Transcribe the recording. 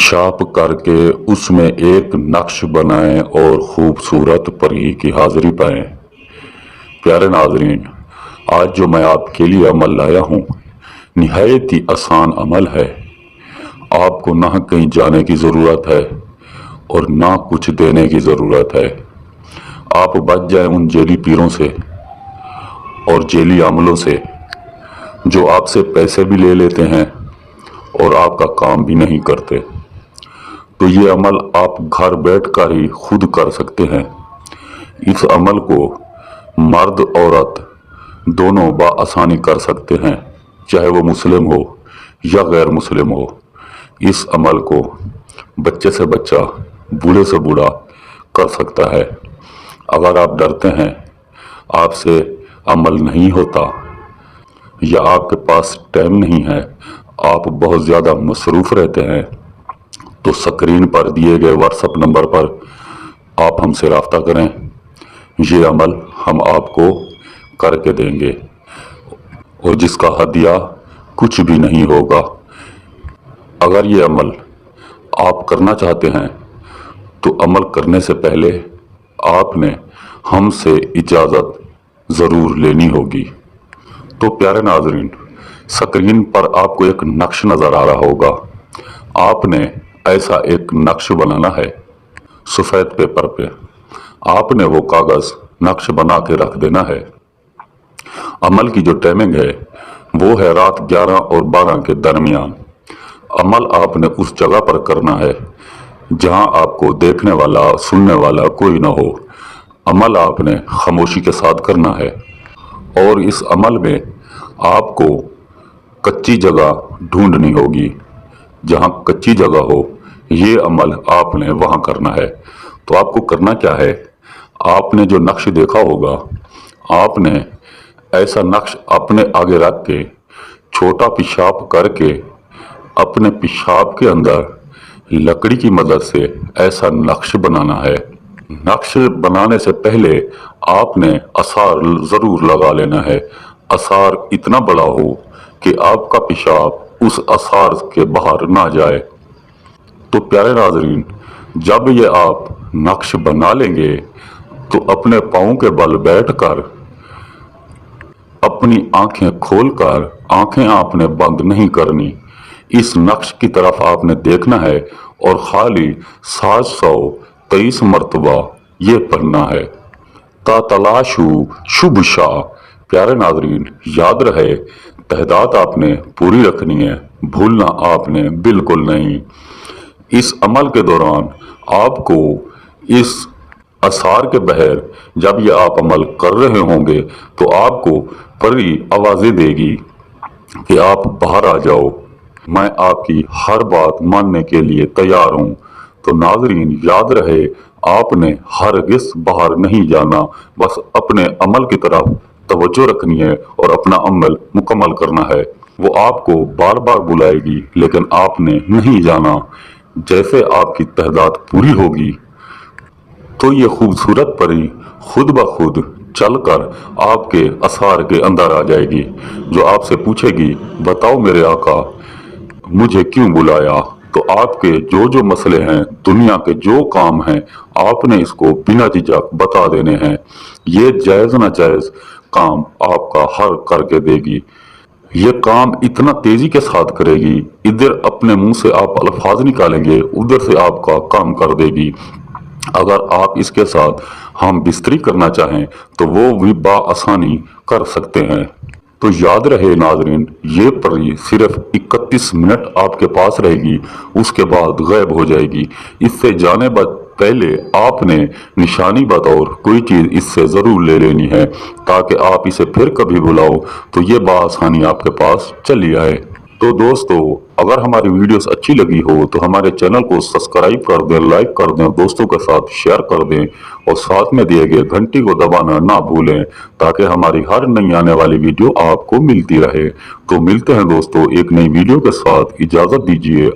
पेशाब करके उसमें एक नक्श बनाएं और खूबसूरत परी की हाजिरी पाएं। प्यारे नाज़रीन, आज जो मैं आपके लिए अमल लाया हूँ निहायत ही आसान अमल है। आपको ना कहीं जाने की ज़रूरत है और ना कुछ देने की ज़रूरत है। आप बच जाएं उन जेली पीरों से और जेली अमलों से जो आपसे पैसे भी ले लेते हैं और आपका काम भी नहीं करते। तो ये अमल आप घर बैठकर ही खुद कर सकते हैं। इस अमल को मर्द औरत दोनों बआसानी कर सकते हैं, चाहे वो मुस्लिम हो या गैर मुस्लिम हो। इस अमल को बच्चे से बच्चा, बूढ़े से बूढ़ा कर सकता है। अगर आप डरते हैं, आपसे अमल नहीं होता या आपके पास टाइम नहीं है, आप बहुत ज़्यादा मसरूफ़ रहते हैं, तो स्क्रीन पर दिए गए व्हाट्सएप नंबर पर आप हमसे रब्ता करें। ये अमल हम आपको करके देंगे और जिसका हदिया कुछ भी नहीं होगा। अगर ये अमल आप करना चाहते हैं तो अमल करने से पहले आपने हमसे इजाज़त ज़रूर लेनी होगी। तो प्यारे नाज़रीन, स्क्रीन पर आपको एक नक्श नज़र आ रहा होगा। आपने ऐसा एक नक्श बनाना है सफ़ेद पेपर पे। आपने वो कागज़ नक्श बना के रख देना है। अमल की जो टाइमिंग है वो है रात 11 और 12 के दरमियान। अमल आपने उस जगह पर करना है जहां आपको देखने वाला, सुनने वाला कोई ना हो। अमल आपने खामोशी के साथ करना है और इस अमल में आपको कच्ची जगह ढूंढनी होगी। जहां कच्ची जगह हो, ये अमल आपने वहां करना है। तो आपको करना क्या है, आपने जो नक्श देखा होगा, आपने ऐसा नक्श अपने आगे रख के छोटा पेशाब करके अपने पेशाब के अंदर लकड़ी की मदद से ऐसा नक्श बनाना है। नक्श बनाने से पहले आपने आसार ज़रूर लगा लेना है। आसार इतना बड़ा हो कि आपका पेशाब उस आसार के बाहर ना जाए। तो प्यारे नाज़रीन, जब ये आप नक्श बना लेंगे तो अपने पाँव के बल बैठकर अपनी आंखें खोलकर, आंखें आपने बंद नहीं करनी, इस नक्श की तरफ आपने देखना है और खाली 723 मरतबा ये पढ़ना है, तातलाशु शुभ शाह। प्यारे नाज़रीन, याद रहे तहदात आपने पूरी रखनी है, भूलना आपने बिल्कुल नहीं। इस अमल के दौरान आपको इस असार के बहर जब ये आप अमल कर रहे होंगे तो आपको परी आवाज़ें देगी कि आप बाहर आ जाओ, मैं आपकी हर बात मानने के लिए तैयार हूँ। तो नाज़रीन, याद रहे आपने हरगिज़ बाहर नहीं जाना, बस अपने अमल की तरफ तवज्जो रखनी है और अपना अमल मुकम्मल करना है। वो आपको बार बार बुलाएगी लेकिन आपने नहीं जाना। जैसे आपकी तहदात पूरी होगी तो ये खूबसूरत परी खुद ब खुद चलकर आपके असार के अंदर आ जाएगी, जो आपसे पूछेगी, बताओ मेरे आका, मुझे क्यों बुलाया। तो आपके जो जो मसले हैं, दुनिया के जो काम हैं, आपने इसको बिना झिझक बता देने हैं। ये जायज़ ना जायज़ काम आपका हल करके देगी। ये काम इतना तेजी के साथ करेगी, इधर अपने मुंह से आप अल्फाज निकालेंगे, उधर से आपका काम कर देगी। अगर आप इसके साथ हम बिस्तरी करना चाहें तो वो भी बआसानी कर सकते हैं। तो याद रहे नाज़रीन, ये परी सिर्फ 31 मिनट आपके पास रहेगी, उसके बाद गायब हो जाएगी। इससे जाने पहले आपने निशानी बतौर कोई चीज़ इससे ज़रूर ले लेनी है ताकि आप इसे फिर कभी बुलाओ तो ये बआसानी आपके पास चली आए। तो दोस्तों, अगर हमारी वीडियोस अच्छी लगी हो तो हमारे चैनल को सब्सक्राइब कर दें, लाइक कर दें, दोस्तों के साथ शेयर कर दें और साथ में दिए गए घंटी को दबाना ना भूलें ताकि हमारी हर नई आने वाली वीडियो आपको मिलती रहे। तो मिलते हैं दोस्तों एक नई वीडियो के साथ, इजाज़त दीजिए।